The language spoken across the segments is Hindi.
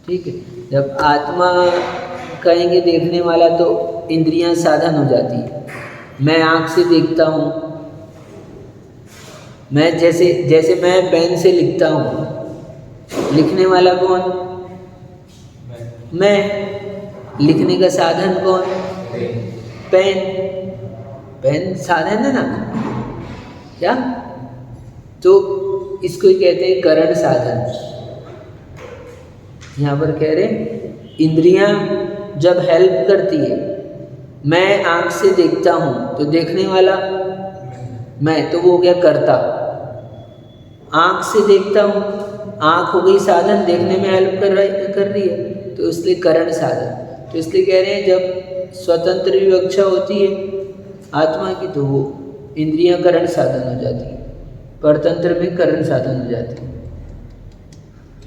ठीक है। जब आत्मा कहेंगे देखने वाला तो इंद्रियां साधन हो जाती है। मैं आँख से देखता हूँ, मैं जैसे मैं पेन से लिखता हूँ, लिखने वाला कौन? मैं। लिखने का साधन कौन? पेन। पेन साधन है ना क्या? तो इसको ही कहते हैं करण साधन। यहाँ पर कह रहे इंद्रियां जब हेल्प करती है, मैं आँख से देखता हूँ तो देखने वाला मैं, तो वो हो गया कर्ता। आँख से देखता हूँ, आँख हो गई साधन, देखने में हेल्प कर रही है, तो इसलिए करण साधन। तो इसलिए कह रहे हैं जब स्वतंत्र विवक्षा होती है आत्मा की तो वो इंद्रियां करण साधन हो जाती है, परतंत्र में करण साधन हो जाती है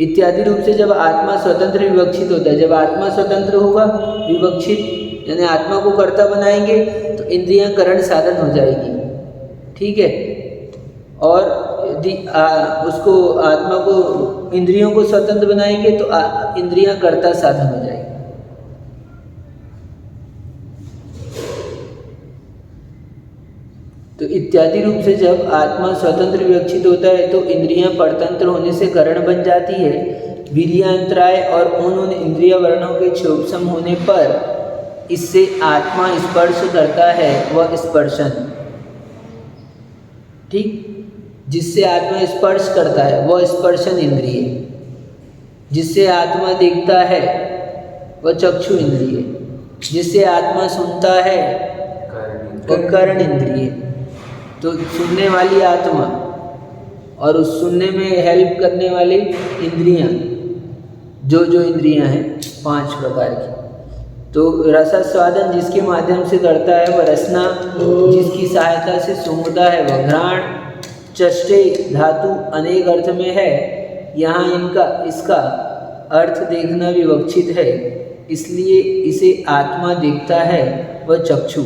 इत्यादि रूप से। जब आत्मा स्वतंत्र विवक्षित होता है, जब आत्मा स्वतंत्र होगा विवक्षित यानी आत्मा को कर्ता बनाएंगे तो इंद्रियां करण साधन हो जाएगी, ठीक है। और यदि उसको आत्मा को इंद्रियों को स्वतंत्र बनाएंगे तो इंद्रियां कर्ता साधन हो जाएगी। तो इत्यादि रूप से जब आत्मा स्वतंत्र विवक्षित होता है तो इंद्रियां परतंत्र होने से करण बन जाती है। वीर्यांतराय और उन इंद्रिय वर्णों के क्षोभसम होने पर इससे आत्मा स्पर्श करता है, वह स्पर्शन, ठीक। जिससे आत्मा स्पर्श करता है वह स्पर्शन इंद्रिय, जिससे आत्मा देखता है वह चक्षु इंद्रिय, जिससे आत्मा सुनता है वह कर्ण इंद्रिय। तो सुनने वाली आत्मा और उस सुनने में हेल्प करने वाली इंद्रियां, जो इंद्रियां हैं 5 प्रकार की। तो रसास्वादन जिसके माध्यम से करता है वह रसना, जिसकी सहायता से सूंघता है वह घ्राण। चष्टे धातु अनेक अर्थ में है, यहाँ इसका अर्थ देखना विवक्षित है, इसलिए इसे आत्मा देखता है वह चक्षु।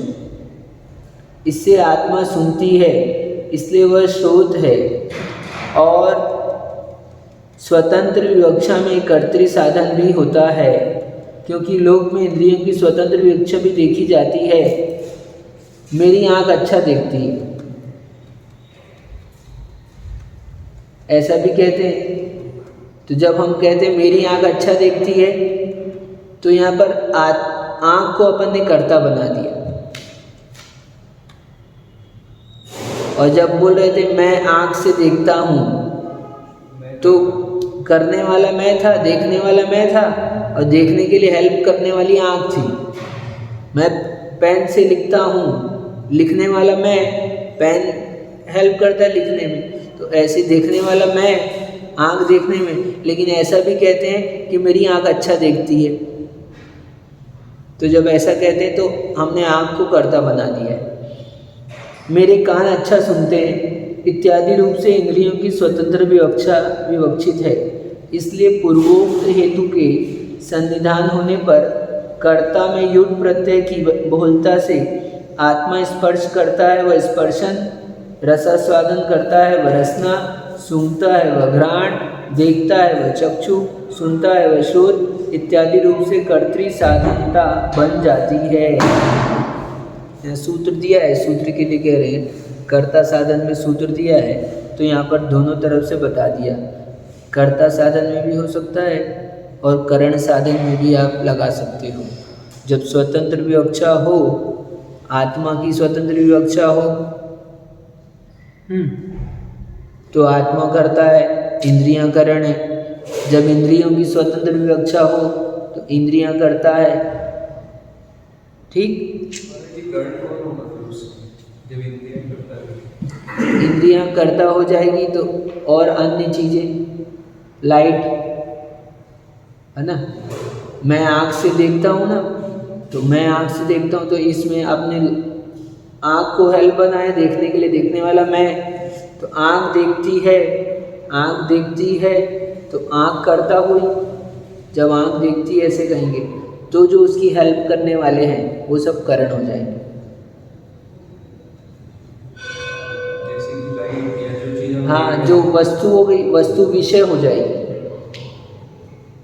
इससे आत्मा सुनती है इसलिए वह श्रोत है। और स्वतंत्र विवक्षा में कर्तृ साधन भी होता है, क्योंकि लोक में इंद्रियों की स्वतंत्र विवक्षा भी देखी जाती है। मेरी आँख अच्छा देखती है, ऐसा भी कहते हैं। तो जब हम कहते हैं मेरी आँख अच्छा देखती है तो यहाँ पर आँख को अपन ने कर्ता बना दिया। और जब बोल रहे थे मैं आँख से देखता हूँ तो करने वाला मैं था, देखने वाला मैं था, और देखने के लिए हेल्प करने वाली आँख थी। मैं पेन से लिखता हूँ, लिखने वाला मैं, पेन हेल्प करता है लिखने में। तो ऐसे देखने वाला मैं, आँख देखने में। लेकिन ऐसा भी कहते हैं कि मेरी आँख अच्छा देखती है। तो जब ऐसा कहते हैं तो हमने आँख को कर्ता बना दिया है। मेरे कान अच्छा सुनते हैं इत्यादि रूप से इंद्रियों की स्वतंत्र विवक्षा विवक्षित है। इसलिए पूर्वोक्त हेतु के सन्निधान होने पर कर्ता में युड प्रत्यय की बहुलता से आत्मा स्पर्श करता है वह स्पर्शन, रसास्वादन करता है वह रसना, सूंघता है वह घ्राण, देखता है वह चक्षु, सुनता है वह श्रोत इत्यादि रूप से कर्तृ साधनता बन जाती है। सूत्र दिया है, सूत्र के लिए कह रहे हैं कर्ता साधन में सूत्र दिया है तो यहाँ पर दोनों तरफ से बता दिया। कर्ता साधन में भी हो सकता है और करण साधन में भी आप लगा सकते हो। जब स्वतंत्र विवक्षा हो, आत्मा की स्वतंत्र विवक्षा हो तो आत्मा करता है, इंद्रियां करण है। जब इंद्रियों की स्वतंत्र विवक्षा हो तो इंद्रियां करता है, ठीक। इंद्रियां करता हो जाएगी तो और अन्य चीज़ें, लाइट है ना। मैं आँख से देखता हूँ ना, तो मैं आँख से देखता हूँ तो इसमें अपने आँख को हेल्प बनाए देखने के लिए, देखने वाला मैं। तो आँख देखती है, आँख देखती है तो आँख करता हुई। जब आँख देखती है ऐसे कहेंगे तो जो उसकी हेल्प करने वाले हैं वो सब करण हो जाएंगे। हाँ, जो वस्तु हो गई, वस्तु विषय हो जाएगी।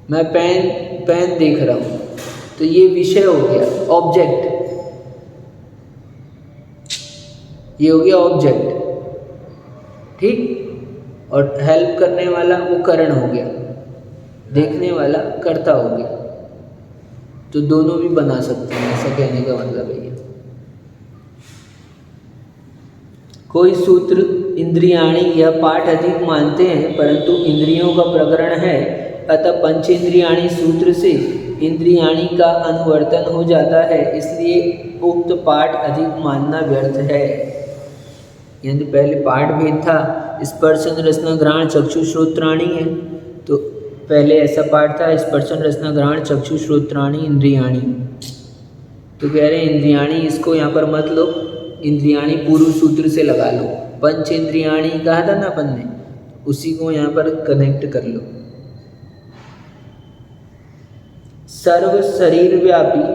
मैं पेन देख रहा हूँ, तो ये विषय हो गया, ऑब्जेक्ट, ये हो गया ऑब्जेक्ट, ठीक। और हेल्प करने वाला वो करण हो गया, देखने वाला कर्ता हो गया। तो दोनों भी बना सकते हैं, ऐसा कहने का मतलब है ये। कोई सूत्र इंद्रियाणी यह पाठ अधिक मानते हैं, परंतु इंद्रियों का प्रकरण है, अतः पंचेंद्रियाणी सूत्र से इंद्रियाणी का अनुवर्तन हो जाता है, इसलिए उक्त पाठ अधिक मानना व्यर्थ है। यानी पहले पाठ भेद था, स्पर्शन रसना घ्राण चक्षु श्रोत्राणी है, तो पहले ऐसा पाठ था स्पर्शन रसना घ्राण चक्षु श्रोत्राणी इंद्रियाणी। तो कह रहे हैं इंद्रियाणी इसको यहाँ पर मत लो, इंद्रियाणी पूर्व सूत्र से लगा लो। पंच इंद्रियाणी कहा था ना अपन ने, उसी को यहाँ पर कनेक्ट कर लो। सर्व शरीर व्यापी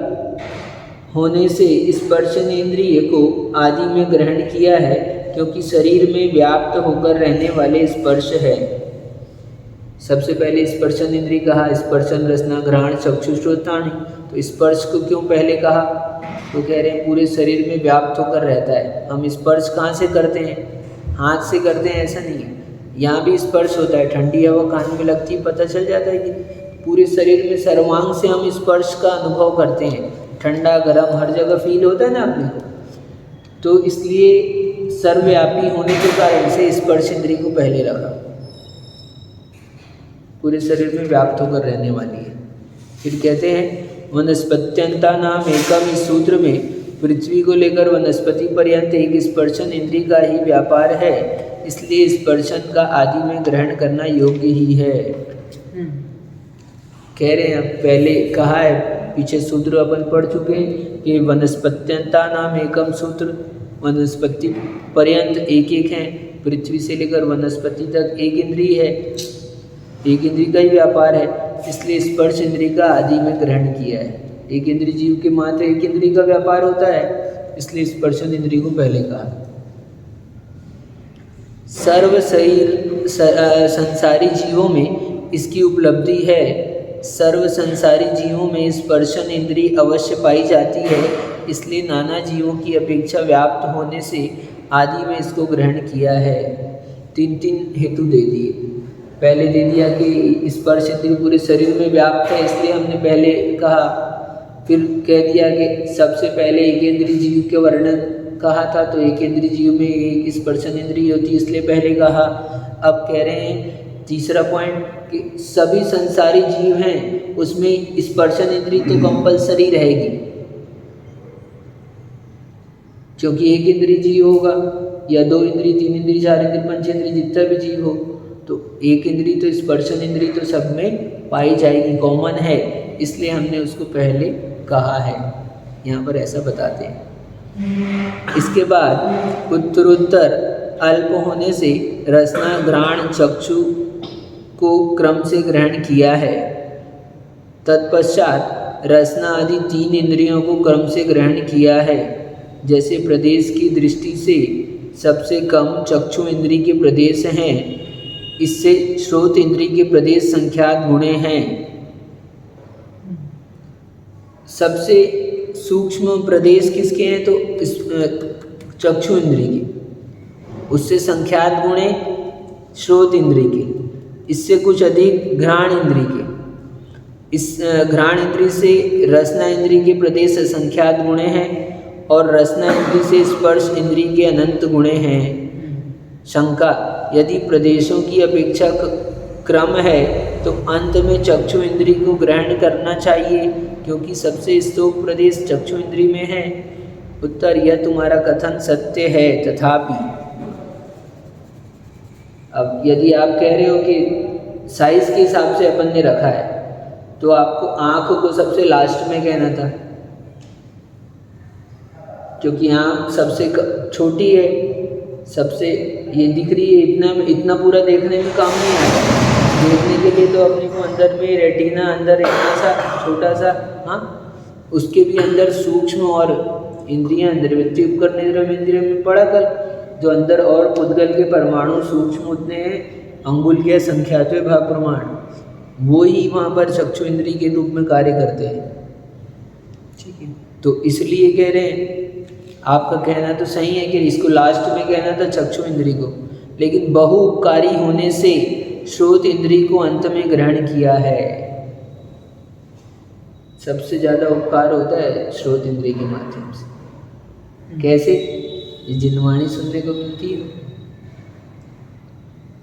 होने से स्पर्शन इंद्रिय को आदि में ग्रहण किया है, क्योंकि शरीर में व्याप्त होकर रहने वाले स्पर्श है। सबसे पहले स्पर्शन इंद्रिय कहा, स्पर्शन रसना घ्राण चक्षु श्रोत्राणी। तो स्पर्श को क्यों पहले कहा? तो कह रहे हैं पूरे शरीर में व्याप्त होकर रहता है। हम स्पर्श कहाँ से करते हैं? हाथ से करते हैं, ऐसा नहीं है। यहाँ भी स्पर्श होता है, ठंडी हवा कान में लगती है, पता चल जाता है कि पूरे शरीर में सर्वांग से हम स्पर्श का अनुभव करते हैं। ठंडा गर्म हर जगह फील होता है ना अपने को। तो इसलिए सर्वव्यापी होने के कारण से स्पर्श इंद्रिय को पहले रखा, पूरे शरीर में व्याप्त होकर रहने वाली है। फिर कहते हैं वनस्पत्यंता नाम एकम, इस सूत्र में पृथ्वी को लेकर वनस्पति पर्यंत एक स्पर्शन इंद्रिय का ही व्यापार है, इसलिए स्पर्शन का आदि में ग्रहण करना योग्य ही है। कह रहे हैं पहले कहा है, पीछे सूत्र अपन पढ़ चुके हैं कि वनस्पत्यंता नाम एकम सूत्र, वनस्पति पर्यंत एक एक हैं, पृथ्वी से लेकर वनस्पति तक एक इंद्रिय है, एक इंद्रिय का ही व्यापार है, इसलिए स्पर्श इंद्रिय का आदि में ग्रहण किया है। एक इंद्रिय जीव के मात्र एक इंद्रिय का व्यापार होता है, इसलिए स्पर्शन इंद्रिय को पहले कहा। सर्व शरीर संसारी जीवों में इसकी उपलब्धि है। सर्व संसारी जीवों में स्पर्शन इंद्रिय अवश्य पाई जाती है, इसलिए नाना जीवों की अपेक्षा व्याप्त होने से आदि में इसको ग्रहण किया है। तीन तीन हेतु दे दिए। पहले दे दिया कि स्पर्श इंद्रिय पूरे शरीर में व्याप्त है, इसलिए हमने पहले कहा। फिर कह दिया कि सबसे पहले एक इंद्रिय जीव के वर्णन कहा था, तो एक इंद्रिय जीव में एक स्पर्शन इंद्रिय होती है, इसलिए पहले कहा। अब कह रहे हैं तीसरा पॉइंट कि सभी संसारी जीव हैं उसमें स्पर्शन इंद्रिय तो कंपलसरी रहेगी, क्योंकि एक इंद्रिय जीव होगा या दो इंद्रिय, तीन इंद्रिय, चार इंद्रिय, पंच इंद्रिय, जितना भी जीव हो, तो एक इंद्रिय तो स्पर्शन इंद्रिय तो सब में पाई जाएगी, कॉमन है, इसलिए हमने उसको पहले कहा है। यहाँ पर ऐसा बताते हैं। इसके बाद उत्तरोत्तर अल्प होने से रसना घ्राण चक्षु को क्रम से ग्रहण किया है। तत्पश्चात रसना आदि तीन इंद्रियों को क्रम से ग्रहण किया है। जैसे प्रदेश की दृष्टि से सबसे कम चक्षु इंद्रिय के प्रदेश हैं, इससे श्रोत इंद्रिय के प्रदेश संख्यात गुणे हैं। सबसे सूक्ष्म प्रदेश किसके हैं? तो चक्षु इंद्रिय के, उससे संख्यात गुणे श्रोत इंद्रिय के, इससे कुछ अधिक घ्राण इंद्रिय के, इस घ्राण इंद्रिय से रसना इंद्रिय के प्रदेश संख्यात गुणे हैं, और रसना इंद्रिय से स्पर्श इंद्रिय के अनंत गुणे हैं। शंका, यदि प्रदेशों की अपेक्षा क्रम है तो अंत में चक्षु इंद्रिय को ग्रहण करना चाहिए, क्योंकि सबसे स्थूल प्रदेश चक्षु इंद्रिय में है। उत्तर, यह तुम्हारा कथन सत्य है, तथापि। अब यदि आप कह रहे हो कि साइज के हिसाब से अपन ने रखा है, तो आपको आँख को सबसे लास्ट में कहना था, क्योंकि आँख सबसे छोटी है, सबसे ये दिख रही है, इतना पूरा देखने में काम नहीं आएगा। देखने के लिए तो अपने को अंदर में रेटिना, अंदर इतना सा छोटा सा, हाँ, उसके भी अंदर सूक्ष्म और इंद्रियां, द्रव्यति उपकरण इंद्रिय में पड़ा कल, जो अंदर और पुद्गल के परमाणु सूक्ष्म उतने हैं, अंगुल के संख्यात्वे भाग प्रमाण, वो ही वहाँ पर चक्षु इंद्रिय के रूप में कार्य करते हैं। ठीक है, तो इसलिए कह रहे हैं, आपका कहना तो सही है कि इसको लास्ट में कहना था चक्षु इंद्रिय को, लेकिन बहु उपकारी होने से श्रोत इंद्रिय को अंत में ग्रहण किया है। सबसे ज़्यादा उपकार होता है श्रोत इंद्रिय के माध्यम से। कैसे? जिनवाणी सुनने को मिलती है,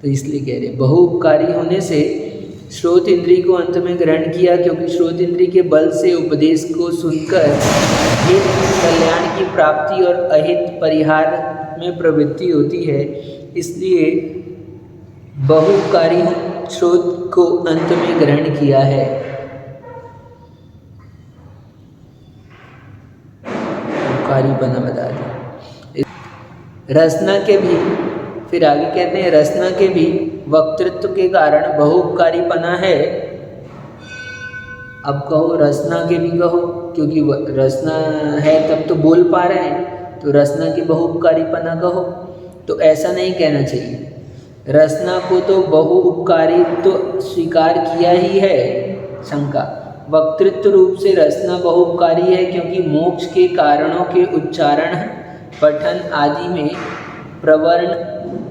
तो इसलिए कह रहे बहु उपकारी होने से श्रोत इंद्रिय को अंत में ग्रहण किया, क्योंकि श्रोत इंद्रिय के बल से उपदेश को सुनकर हित कल्याण की प्राप्ति और अहित परिहार में प्रवृत्ति होती है। इसलिए बहुकारी श्रोत को अंत में ग्रहण किया है। उपकारीपना बता दिया। रसना के भी, फिर आगे कहते हैं रसना के भी वक्तृत्व के कारण बहुपकारीपना है। अब कहो रसना के भी कहो, क्योंकि रसना है तब तो बोल पा रहे हैं, तो रसना के बहुपकारीपना कहो। तो ऐसा नहीं कहना चाहिए। रसना को तो बहुपकारी तो स्वीकार किया ही है शंका। वक्तृत्व रूप से रसना बहुपकारी है, क्योंकि मोक्ष के कारणों के उच्चारण पठन आदि में प्रवर्ण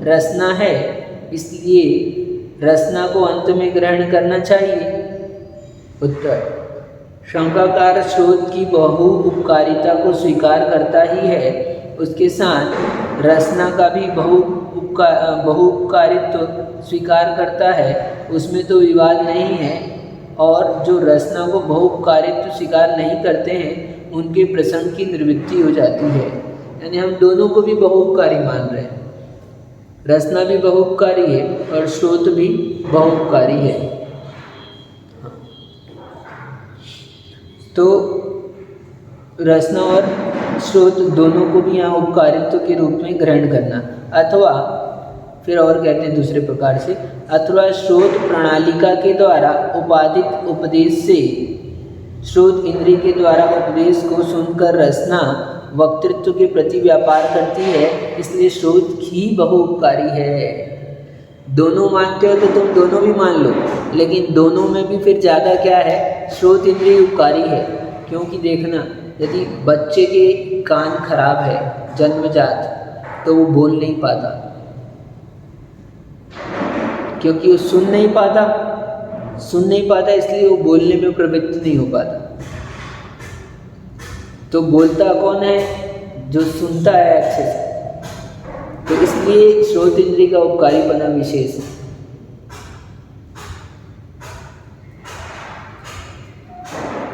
रसना है, इसलिए रसना को अंत में ग्रहण करना चाहिए। उत्तर, शंकाकार श्रोत की बहु उपकारिता को स्वीकार करता ही है, उसके साथ रसना का भी बहु उपकारित्व स्वीकार करता है, उसमें तो विवाद नहीं है। और जो रसना को बहु उपकारित्व स्वीकार नहीं करते हैं, उनके प्रसंग की निवृत्ति हो जाती है। यानी हम दोनों को भी बहुपकारी मान रहे हैं। रसना भी बहुपकारी है और श्रोत भी बहुपकारी है। तो रसना और श्रोत दोनों को भी यहाँ उपकारित्व के रूप में ग्रहण करना, अथवा फिर और कहते हैं दूसरे प्रकार से, अथवा श्रोत प्रणालिका के द्वारा उपादित उपदेश से श्रोत इंद्रिय के द्वारा उपदेश को सुनकर रसना वक्तृत्व के प्रति व्यापार करती है, इसलिए श्रोत ही बहुउपकारी है। दोनों मानते हो तो तुम दोनों भी मान लो, लेकिन दोनों में भी फिर ज़्यादा क्या है, श्रोत इंद्रिय उपकारी है। क्योंकि देखना, यदि बच्चे के कान खराब है जन्मजात, तो वो बोल नहीं पाता, क्योंकि वो सुन नहीं पाता, इसलिए वो बोलने में प्रवृत्त नहीं हो पाता। तो बोलता कौन है? जो सुनता है अच्छे से। तो इसलिए श्रोत इंद्रिय का उपकारीपना विशेष है।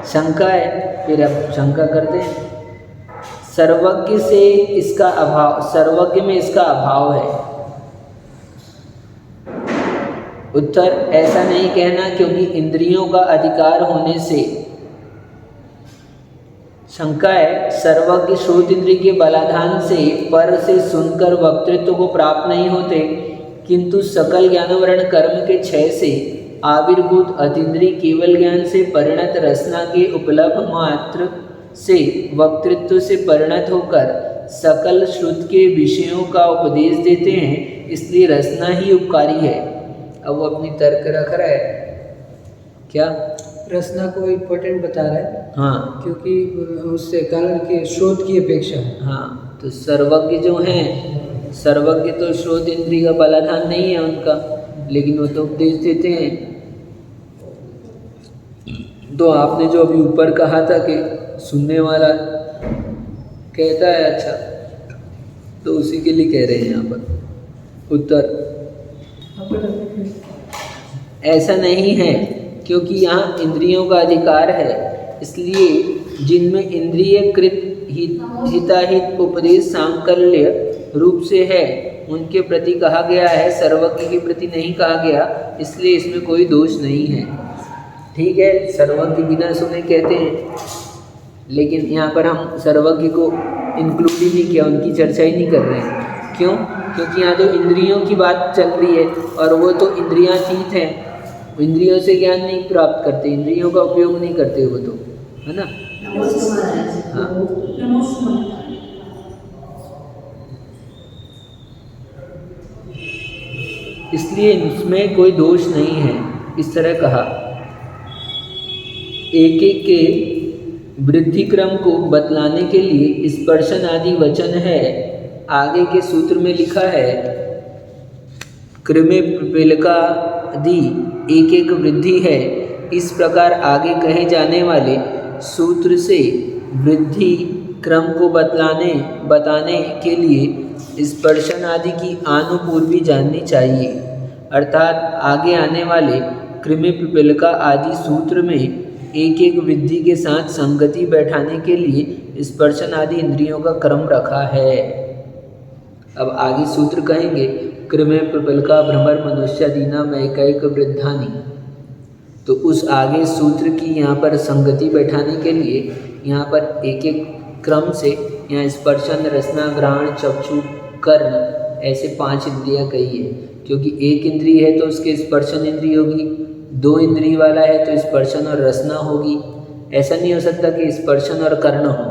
शंका है, फिर अब शंका करते हैं। सर्वज्ञ से इसका अभाव, सर्वज्ञ में इसका अभाव है। उत्तर, ऐसा नहीं कहना, क्योंकि इंद्रियों का अधिकार होने से। शंका है, सर्वज्ञ श्रोत इंद्रिय के बलाधान से पर से सुनकर वक्तृत्व को प्राप्त नहीं होते, किंतु सकल ज्ञानवरण कर्म के क्षय से आविर्भूत अतीन्द्रिय केवल ज्ञान से परिणत रसना के उपलब्ध मात्र से वक्तृत्व से परिणत होकर सकल श्रुत के विषयों का उपदेश देते हैं, इसलिए रसना ही उपकारी है। अब वो अपनी तर्क रख रहा है, क्या रसना को इम्पोर्टेंट बता रहा है। हाँ, क्योंकि उससे कारण के श्रोत की अपेक्षा। हाँ, तो सर्वज्ञ जो हैं, सर्वज्ञ तो श्रोत इंद्रिय का बलाधान नहीं है उनका, लेकिन वो तो उपदेश देते हैं। तो आपने जो अभी ऊपर कहा था कि सुनने वाला कहता है अच्छा, तो उसी के लिए कह रहे हैं यहाँ पर। उत्तर, ऐसा नहीं है, क्योंकि यहाँ इंद्रियों का अधिकार है, इसलिए जिनमें इंद्रियकृत हिताहित उपदेश सांकल्य रूप से है, उनके प्रति कहा गया है, सर्वज्ञ के प्रति नहीं कहा गया, इसलिए इसमें कोई दोष नहीं है। ठीक है, सर्वज्ञ बिना सुने कहते हैं, लेकिन यहाँ पर हम सर्वज्ञ को इंक्लूड ही नहीं किया, उनकी चर्चा ही नहीं कर रहे हैं। क्यों? क्योंकि यहाँ तो इंद्रियों की बात चल रही है, और वो तो इंद्रियातीत हैं, इंद्रियों से ज्ञान नहीं प्राप्त करते, इंद्रियों का उपयोग नहीं करते वो तो, है ना। हाँ, इसलिए इसमें कोई दोष नहीं है, इस तरह कहा, एक एक के वृद्धि क्रम को बतलाने के लिए स्पर्शन आदि वचन है। आगे के सूत्र में लिखा है, क्रमे पिपीलिकादि एक एक वृद्धि है। इस प्रकार आगे कहे जाने वाले सूत्र से वृद्धि क्रम को बताने के लिए स्पर्शन आदि की आनुपूर्वी जाननी चाहिए। अर्थात आगे आने वाले क्रमे पिपीलिका आदि सूत्र में एक एक वृद्धि के साथ संगति बैठाने के लिए स्पर्शन आदि इंद्रियों का क्रम रखा है। अब आगे सूत्र कहेंगे, क्रमे पिपीलिका भ्रमर मनुष्यादीना मैकैक वृद्धानि। तो उस आगे सूत्र की यहाँ पर संगति बैठाने के लिए यहाँ पर एक एक क्रम से यहाँ स्पर्शन, रसना, घ्राण, चक्षु, कर्ण ऐसे 5 इंद्रियाँ कही है। क्योंकि एक इंद्रिय है तो उसके स्पर्शन इंद्रिय होगी, 2 इंद्रिय वाला है तो स्पर्शन और रसना होगी। ऐसा नहीं हो सकता कि स्पर्शन और कर्ण हो।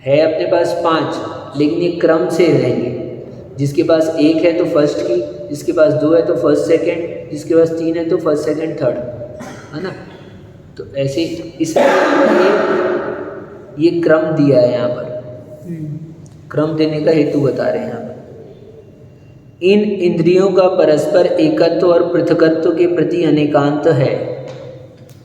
है अपने पास 5, लेकिन ये क्रम से रहेंगे। जिसके पास 1 है तो फर्स्ट की, जिसके पास 2 है तो फर्स्ट सेकंड, जिसके पास 3 है तो फर्स्ट सेकंड थर्ड, है ना। तो ऐसे इसलिए ये क्रम दिया है यहाँ पर, क्रम देने का हेतु बता रहे हैं यहाँ पर। इन इंद्रियों का परस्पर एकत्व और पृथकत्व के प्रति अनेकांत है।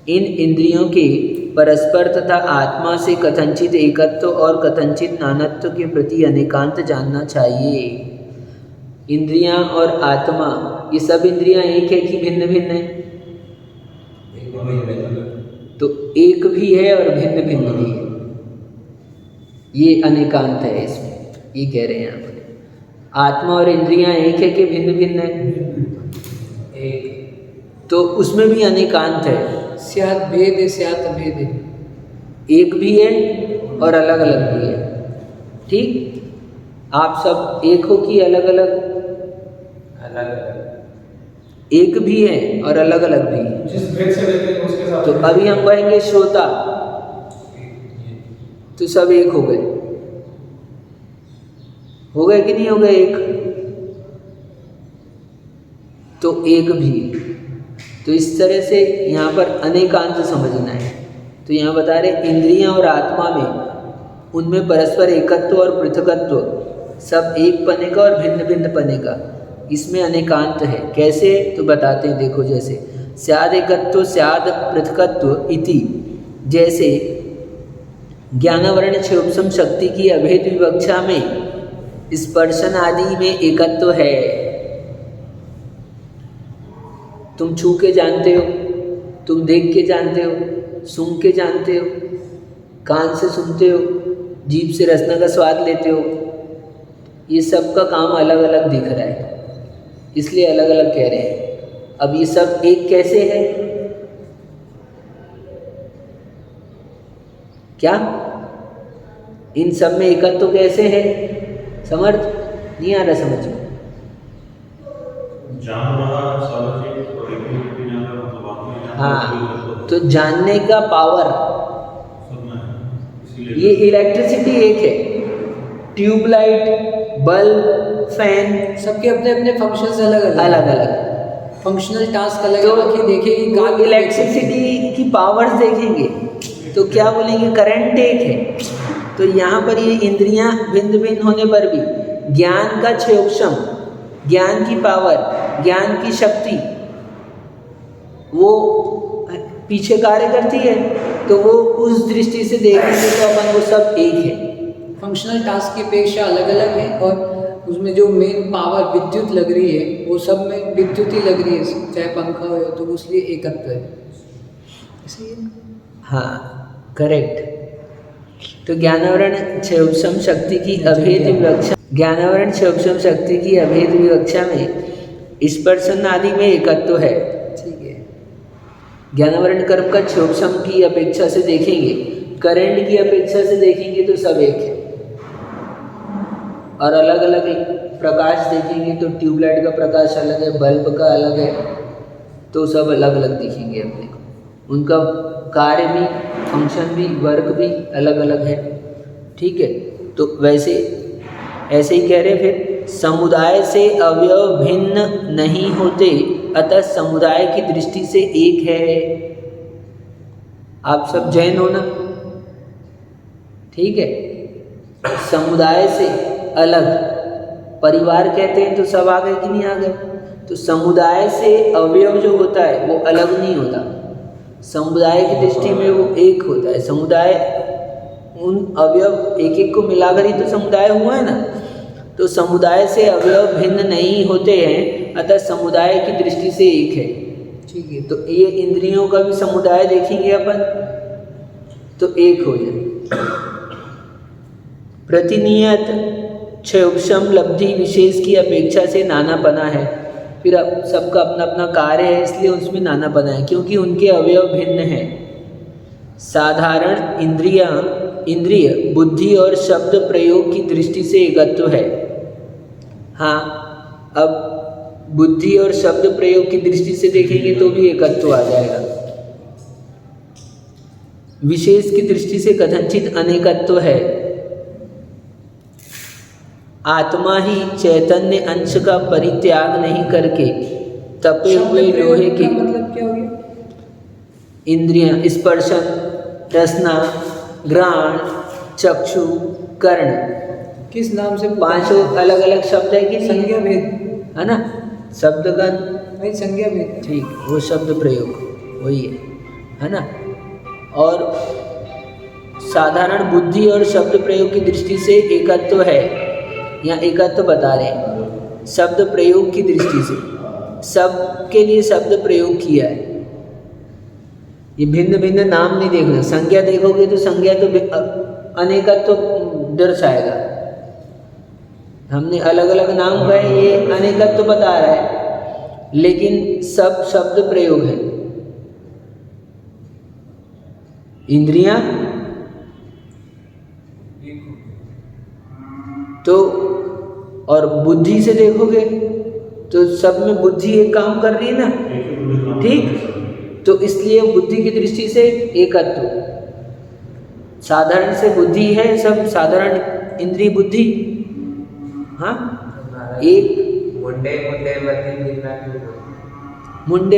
इन इंद्रियों के परस्पर तथा आत्मा से कथनचित एकत्व और कथनचित नानत्व के प्रति अनेकांत जानना चाहिए। इंद्रियां और आत्मा, ये सब इंद्रियां एक है कि भिन्न भिन्न है? तो एक भी है और भिन्न भिन्न भी है। ये अनेकांत है इसमें, ये कह रहे हैं यहाँ पर। आत्मा और इंद्रियां एक है कि भिन्न भिन्न है? एक। तो उसमें भी अनेकांत है। स्यात् भेद है, स्यात् अभेद है। एक भी है और अलग अलग भी है। ठीक, आप सब एक हो कि अलग अलग? अलग अलग। एक भी है और अलग अलग भी है। जिस भेद से लेते हैं उसके साथ। तो अभी हम कहेंगे श्रोता, तो सब एक हो गए कि नहीं हो गए एक? तो एक भी। तो इस तरह से यहाँ पर अनेकांत समझना है। तो यहाँ बता रहे इंद्रियां और आत्मा में, उनमें परस्पर एकत्व और पृथकत्व, सब एक पने का और भिन्न भिन्न पने का, इसमें अनेकांत है। कैसे? तो बताते हैं, देखो। जैसे स्याद एकत्व स्याद पृथकत्व इति, जैसे ज्ञानावरण क्षोभसम शक्ति की अभेद विवक्षा में स्पर्शन आदि में एकत्व है। तुम छू के जानते हो, तुम देख के जानते हो, सूंघ के जानते हो, कान से सुनते हो, जीभ से रसना का स्वाद लेते हो। ये सब का काम अलग अलग दिख रहा है, इसलिए अलग अलग कह रहे हैं। अब ये सब एक कैसे है? क्या इन सब में एकत्व कैसे है? समर्थ नहीं आ रहा समझ में? हाँ, तो जानने का पावर, ये इलेक्ट्रिसिटी एक है। ट्यूबलाइट, बल्ब, फैन, सबके अपने अपने फंक्शंस अलग अलग अलग अलग फंक्शनल टास्क अलग तो अलग देखेंगे। वो इलेक्ट्रिसिटी की पावर्स देखेंगे तो क्या बोलेंगे? करंट एक है। तो यहाँ पर ये इंद्रियां भिन्न भिन्न होने पर भी ज्ञान का क्षयोक्षम, ज्ञान की पावर, ज्ञान की शक्ति वो पीछे कार्य करती है। तो वो उस दृष्टि से देखेंगे तो अपन वो सब एक है। फंक्शनल टास्क की अपेक्षा अलग अलग है, और उसमें जो मेन पावर विद्युत लग रही है वो सब में विद्युत ही लग रही है, चाहे पंखा हो, तो उसलिए एकत्व है। हाँ, करेक्ट। तो ज्ञानावरण क्षयोक्षम शक्ति की अभेद विवक्षा, ज्ञानावरण क्षयोक्षम शक्ति की अभेद विवक्षा में स्पर्शन आदि में एकत्व है। ठीक है। ज्ञानावरण कर्म का क्षयोक्षम की अपेक्षा से देखेंगे, करंट की अपेक्षा से देखेंगे तो सब एक है। और अलग अलग एक प्रकाश देखेंगे तो ट्यूबलाइट का प्रकाश अलग है, बल्ब का अलग है, तो सब अलग अलग दिखेंगे अपने को। उनका कार्य भी, फंक्शन भी, वर्क भी अलग अलग है। ठीक है। तो वैसे ऐसे ही कह रहे फिर, समुदाय से अवयव भिन्न नहीं होते, अतः समुदाय की दृष्टि से एक है। आप सब जैन हो ना, ठीक है। समुदाय से अलग, परिवार कहते हैं तो सब आ गए कि नहीं आ गए? तो समुदाय से अवयव जो होता है वो अलग नहीं होता, समुदाय की दृष्टि में वो एक होता है। समुदाय उन अवयव एक एक को मिलाकर ही तो समुदाय हुआ है ना। तो समुदाय से अवयव भिन्न नहीं होते हैं, अतः समुदाय की दृष्टि से एक है। ठीक है, तो ये इंद्रियों का भी समुदाय देखेंगे अपन तो एक हो जाए। प्रतिनियत क्षयोक्षम लब्धि विशेष की अपेक्षा से नानापना है। फिर अब सबका अपना अपना कार्य है, इसलिए उसमें नानापना है, क्योंकि उनके अवयव भिन्न हैं। साधारण इंद्रिय बुद्धि और शब्द प्रयोग की दृष्टि से एकत्व है। हाँ, अब बुद्धि और शब्द प्रयोग की दृष्टि से देखेंगे तो भी एकत्व आ जाएगा। विशेष की दृष्टि से कथनचित अनेकत्व है। आत्मा ही चैतन्य अंश का परित्याग नहीं करके तपे हुए लोहे के, मतलब क्या हो गया? इंद्रियां स्पर्शन, रसना, घ्राण, चक्षु, कर्ण, किस नाम से? पांचों अलग अलग शब्द है कि नहीं? संज्ञा भेद है ना, शब्दगण नहीं, संज्ञा भेद, ठीक, वो शब्द प्रयोग वही है ना। और साधारण बुद्धि और शब्द प्रयोग की दृष्टि से एकत्व है। यहाँ एकत्व बता रहे हैं शब्द प्रयोग की दृष्टि से, सब के लिए शब्द प्रयोग किया है। ये भिन्न भिन्न नाम नहीं देखना, संज्ञा देखोगे तो संज्ञा तो अनेकत्व दर्शाएगा। हमने अलग अलग नाम कहे, ये अनेकत्व बता रहा है, लेकिन सब शब्द प्रयोग है। इंद्रियां तो और बुद्धि से देखोगे तो सब में बुद्धि एक काम कर रही है ना, ठीक। तो इसलिए बुद्धि की दृष्टि से एकत्व, साधारण से बुद्धि है, सब साधारण इंद्रिय बुद्धि, हाँ एक मुंडे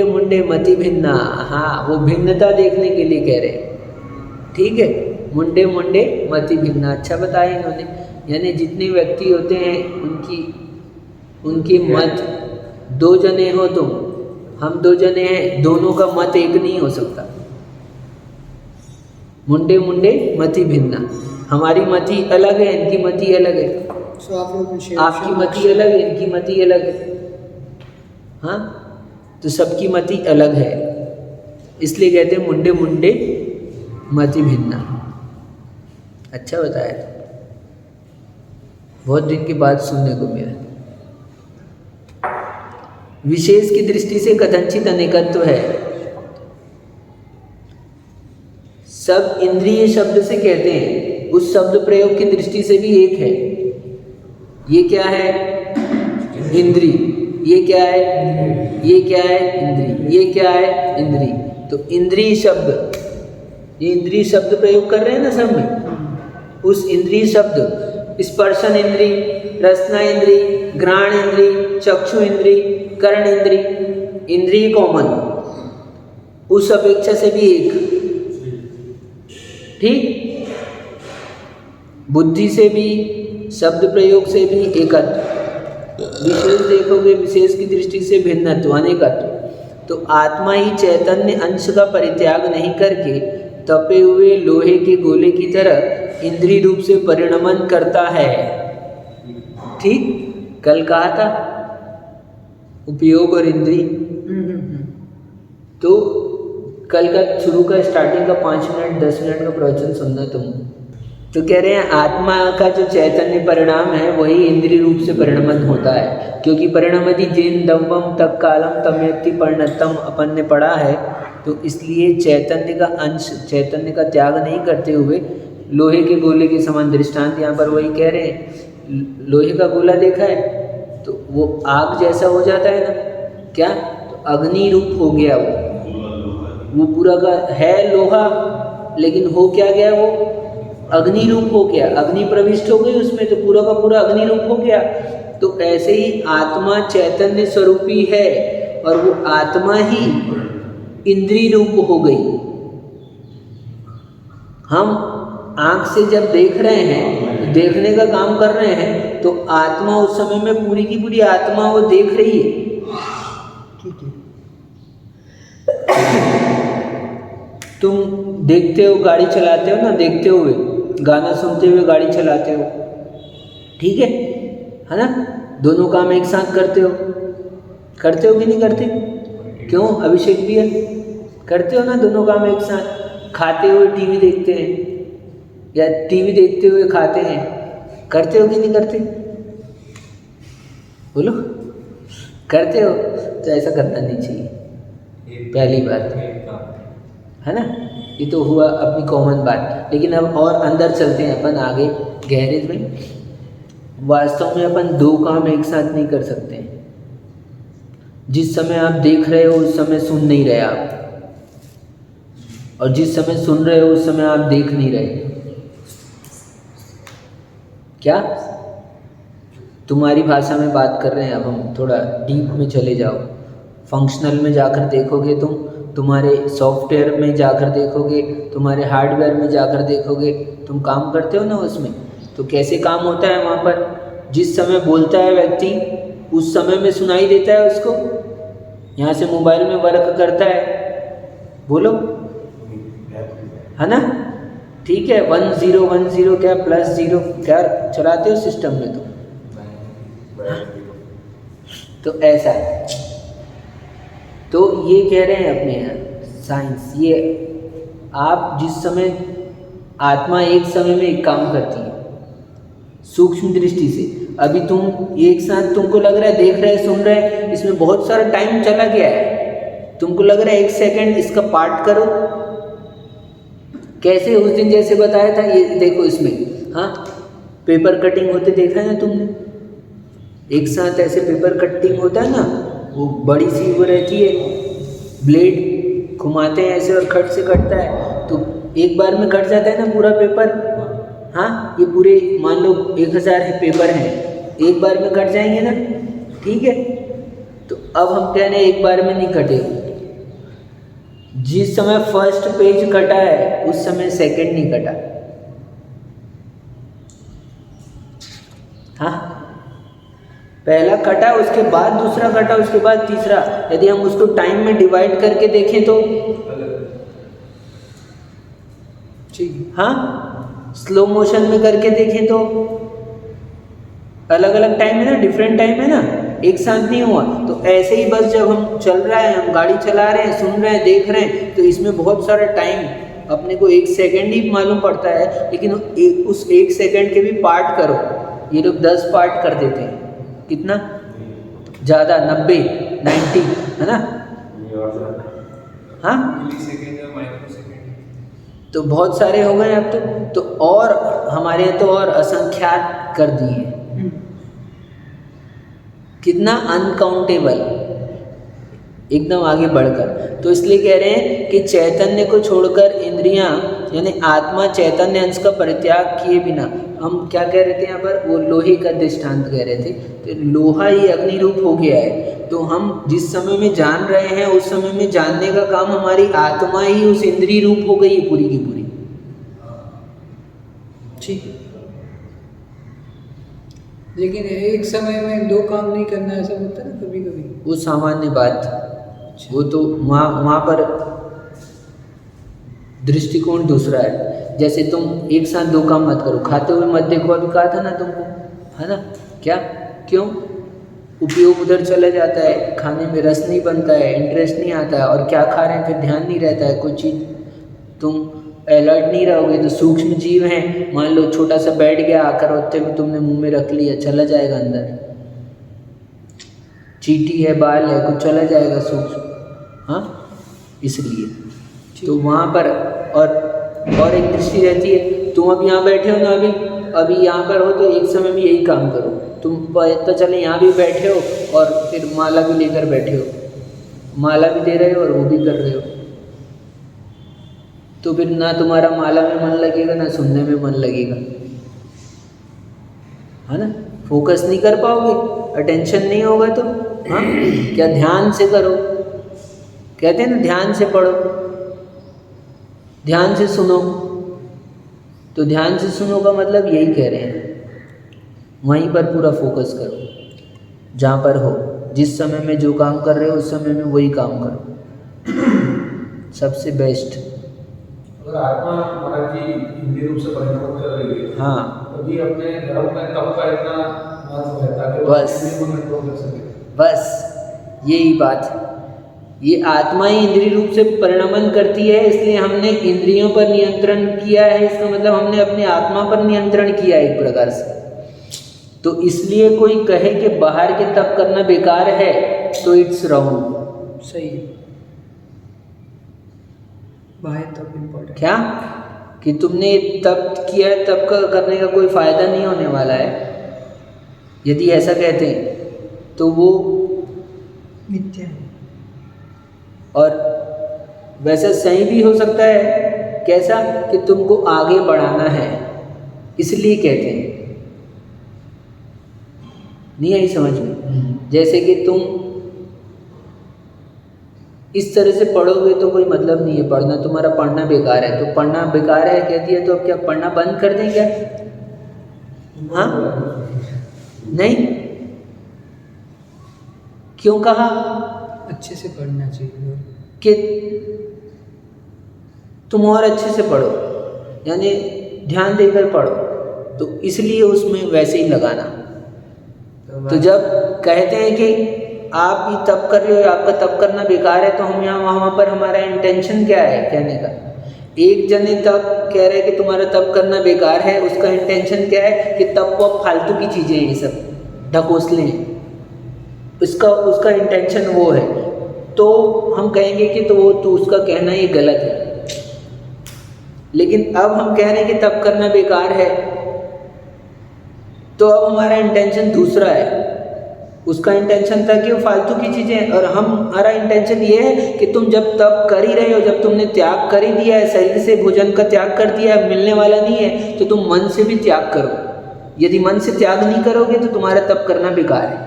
मुंडे मति भिन्ना, हाँ वो भिन्नता देखने के लिए कह रहे हैं, ठीक है। मुंडे मुंडे मति भिन्ना, अच्छा बताया इन्होंने। यानी जितने व्यक्ति होते हैं उनकी मत, दो जने हो तुम, हम दो जने हैं, दोनों का मत एक नहीं हो सकता। मुंडे मुंडे मति भिन्ना, हमारी मति अलग है, इनकी मति अलग है। आपकी मति अलग है, इनकी मति अलग है, हाँ, तो सबकी मति अलग है, इसलिए कहते हैं मुंडे मुंडे मति भिन्ना। अच्छा बताया, बहुत दिन के बाद सुनने को मिला। विशेष की दृष्टि से कथनचित अनेकत्व है। सब इंद्रिय शब्द से कहते हैं, उस शब्द प्रयोग की दृष्टि से भी एक है। ये क्या है? इंद्री। ये क्या है? ये क्या है? इंद्री। ये क्या है? इंद्री। तो इंद्रिय शब्द, ये इंद्रिय शब्द प्रयोग कर रहे हैं ना सब में, उस इंद्रिय शब्द स्पर्शन इंद्री, रसना इंद्री, घ्राण इंद्री, चक्षु इंद्री, कर्ण इंद्री, इंद्रिय कॉमन, उस अपेक्षा से भी एक, ठीक। बुद्धि से भी, शब्द प्रयोग से भी एकत्व। विशेष देखोगे, विशेष की दृष्टि से भिन्नत्व, अनेकत्व। तो आत्मा ही चैतन्य अंश का परित्याग नहीं करके तपे हुए लोहे के गोले की तरह इंद्रिय रूप से परिणमन करता है, ठीक। कल कहा था उपयोग और इंद्रिय, तो कल का शुरू का स्टार्टिंग का 5 मिनट 10 मिनट का प्रवचन सुनना तुम। तो कह रहे हैं आत्मा का जो चैतन्य परिणाम है वही इंद्रिय रूप से परिणमन होता है, क्योंकि परिणमति जिन दम्बम तक कालम तमेति परिणतम अपन ने पढ़ा है। तो इसलिए चैतन्य का अंश, चैतन्य का त्याग नहीं करते हुए लोहे के गोले के समान दृष्टांत यहाँ पर वही कह रहे हैं। लोहे का गोला देखा है तो वो आग जैसा हो जाता है ना, क्या? तो अग्नि रूप हो गया वो पूरा का है लोहा, लेकिन हो क्या गया? वो अग्नि रूप हो गया, अग्नि प्रविष्ट हो गई उसमें, तो पूरा का पूरा अग्नि रूप हो गया। तो ऐसे ही आत्मा चैतन्य स्वरूपी है और वो आत्मा ही इंद्रिय रूप हो गई। हम आँख से जब देख रहे हैं, देखने का काम कर रहे हैं, तो आत्मा उस समय में पूरी की पूरी आत्मा वो देख रही है। ठीक है, तुम देखते हो, गाड़ी चलाते हो ना, देखते हुए, गाना सुनते हुए गाड़ी चलाते हो, ठीक है ना? दोनों काम एक साथ करते हो कि नहीं करते? क्यों? अभिषेक भी है, करते हो ना दोनों काम एक साथ। खाते हुए टीवी देखते हैं या टीवी देखते हुए खाते हैं, करते हो कि नहीं करते? बोलो, करते हो? तो ऐसा करना नहीं चाहिए, पहली बात है ना। ये तो हुआ अपनी कॉमन बात। लेकिन अब और अंदर चलते हैं अपन आगे गहरे में। वास्तव में अपन दो काम एक साथ नहीं कर सकते। जिस समय आप देख रहे हो उस समय सुन नहीं रहे आप, और जिस समय सुन रहे हो उस समय आप देख नहीं रहे। क्या? तुम्हारी भाषा में बात कर रहे हैं। अब हम थोड़ा डीप में चले जाओ। फंक्शनल में जाकर देखोगे तुम, तुम्हारे सॉफ्टवेयर में जाकर देखोगे, तुम्हारे हार्डवेयर में जाकर देखोगे, तुम काम करते हो ना उसमें, तो कैसे काम होता है वहाँ पर? जिस समय बोलता है व्यक्ति उस समय में सुनाई देता है उसको। यहाँ से मोबाइल में वर्क करता है, बोलो, है ना? ठीक है, 1010 क्या +0 क्या चलाते हो सिस्टम में तुम? तो ऐसा है। तो ये कह रहे हैं अपने यहाँ साइंस, ये आप जिस समय आत्मा एक समय में एक काम करती है सूक्ष्म दृष्टि से। अभी तुम एक साथ, तुमको लग रहा है देख रहे, सुन रहे, इसमें बहुत सारा टाइम चला गया है। तुमको लग रहा है 1 सेकंड, इसका पार्ट करो। कैसे? उस दिन जैसे बताया था, ये देखो इसमें, हाँ, पेपर कटिंग होते देखा है ना तुमने? एक साथ ऐसे पेपर कटिंग होता है ना, वो बड़ी सी वो रहती है, ब्लेड घुमाते हैं ऐसे और खट से कटता है, तो एक बार में कट जाता है ना पूरा पेपर। हाँ, ये पूरे मान लो 1000 पेपर हैं, एक बार में कट जाएंगे ना, ठीक है? तो अब हम कह रहे हैं एक बार में नहीं कटेगा। जिस समय फर्स्ट पेज कटा है उस समय सेकंड नहीं कटा। हाँ, पहला कटा, उसके बाद दूसरा कटा, उसके बाद तीसरा। यदि हम उसको टाइम में डिवाइड करके देखें तो ठीक, हाँ, स्लो मोशन में करके देखें तो अलग अलग टाइम है ना, डिफरेंट टाइम है ना, एक साथ नहीं हुआ। तो ऐसे ही बस जब हम चल रहा है, हम गाड़ी चला रहे हैं, सुन रहे हैं, देख रहे हैं, तो इसमें बहुत सारा टाइम अपने को 1 सेकंड ही मालूम पड़ता है। लेकिन उस 1 सेकंड के भी पार्ट करो, ये लोग 10 पार्ट कर देते हैं। कितना ज़्यादा? 90 90, है ना? हाँ, तो बहुत सारे हो गए अब तो और हमारे यहाँ तो और असंख्यात कर दिए, कितना अनकाउंटेबल, एकदम आगे बढ़कर। तो इसलिए कह रहे हैं कि चैतन्य को छोड़कर इंद्रियां, यानी आत्मा चैतन्य अंश का परित्याग किए बिना, हम क्या कह रहे थे यहाँ पर? वो लोहे का दृष्टांत कह रहे थे। तो लोहा ही अग्नि रूप हो गया है। तो हम जिस समय में जान रहे हैं उस समय में जानने का काम हमारी आत्मा ही उस इंद्रिय रूप हो गई है पूरी की पूरी। ठीक है, लेकिन एक समय में 2 काम नहीं करना, ऐसा होता है ना कभी कभी। वो सामान्य बात, वो तो वहाँ पर दृष्टिकोण दूसरा है। जैसे तुम एक साथ 2 काम मत करो, खाते हुए मत देखो, अभी कहा था ना तुमको, है ना? क्या? क्यों? उपयोग उधर चला जाता है, खाने में रस नहीं बनता है, इंटरेस्ट नहीं आता है, और क्या खा रहे हैं फिर ध्यान नहीं रहता है, कोई चीज़ तुम अलर्ट नहीं रहोगे। तो सूक्ष्म जीव हैं, मान लो छोटा सा बैठ गया, आकर होते में तुमने मुंह में रख लिया, चला जाएगा अंदर। चींटी है, बाल है, कुछ चला जाएगा सूक्ष्म, हाँ, इसलिए। तो वहाँ पर और एक दृष्टि रहती है। तुम अब यहाँ बैठे हो ना, अभी यहाँ पर हो, तो एक समय में यही काम करो। तुम तो चले यहाँ भी बैठे हो और फिर माला भी लेकर बैठे हो, माला भी दे रहे हो और वो भी कर रहे हो, तो फिर ना तुम्हारा माला में मन लगेगा ना सुनने में मन लगेगा, है ना? फोकस नहीं कर पाओगे, अटेंशन नहीं होगा तो हाँ, क्या ध्यान से करो? कहते हैं ना ध्यान से पढ़ो, ध्यान से सुनो। तो ध्यान से सुनो का मतलब यही कह रहे हैं, वहीं पर पूरा फोकस करो, जहाँ पर हो, जिस समय में जो काम कर रहे हो उस समय में वही काम करो, सबसे बेस्ट। अगर आत्मा महाराज जी हिंदी रूप से परिणाम कर रही है, हाँ, तभी अपने धर्म में तब का इतना महत्व है ताकि वो बस। हिंदी को कंट्रोल कर सके। बस यही बात, ये आत्मा ही इंद्रिय रूप से परिणमन करती है, इसलिए हमने इंद्रियों पर नियंत्रण किया है, इसका मतलब हमने अपनी आत्मा पर नियंत्रण किया है एक प्रकार से। तो इसलिए कोई कहे कि बाहर के तप करना बेकार है तो इट्स रॉन्ग। सही है, बाहर तप इम्पोर्टेंट। क्या कि तुमने तप किया है, तप का करने का कोई फ़ायदा नहीं होने वाला है, यदि ऐसा कहते हैं तो वो मिथ्या है। और वैसा सही भी हो सकता है, कैसा कि तुमको आगे बढ़ाना है इसलिए कहते हैं, नहीं आई समझ में? जैसे कि तुम इस तरह से पढ़ोगे तो कोई मतलब नहीं है, पढ़ना तुम्हारा पढ़ना बेकार है, तो पढ़ना बेकार है कह दिया तो अब क्या पढ़ना बंद कर दें क्या? हाँ, नहीं, क्यों कहा अच्छे से पढ़ना चाहिए कि तुम और अच्छे से पढ़ो, यानी ध्यान देकर पढ़ो, तो इसलिए उसमें वैसे ही लगाना। तो जब कहते हैं कि आप ये तप कर रहे हो, आपका तप करना बेकार है, तो हम यहाँ वहाँ पर हमारा इंटेंशन क्या है कहने का? एक जने तप कह रहे हैं कि तुम्हारा तप करना बेकार है, उसका इंटेंशन क्या है कि तप वो फालतू की चीज़ें हैं, ये सब ढकोसले हैं, उसका इंटेंशन वो है, तो हम कहेंगे कि तो उसका कहना ये गलत है। लेकिन अब हम कह रहे हैं कि तप करना बेकार है, तो अब हमारा इंटेंशन दूसरा है, उसका इंटेंशन था कि वो फालतू की चीज़ें, और हमारा इंटेंशन ये है कि तुम जब तप कर ही रहे हो, जब तुमने त्याग कर ही दिया है, शरीर से भोजन का त्याग कर दिया है, मिलने वाला नहीं है, तो तुम मन से भी त्याग करो। यदि मन से त्याग नहीं करोगे तो तुम्हारा तप करना बेकार है।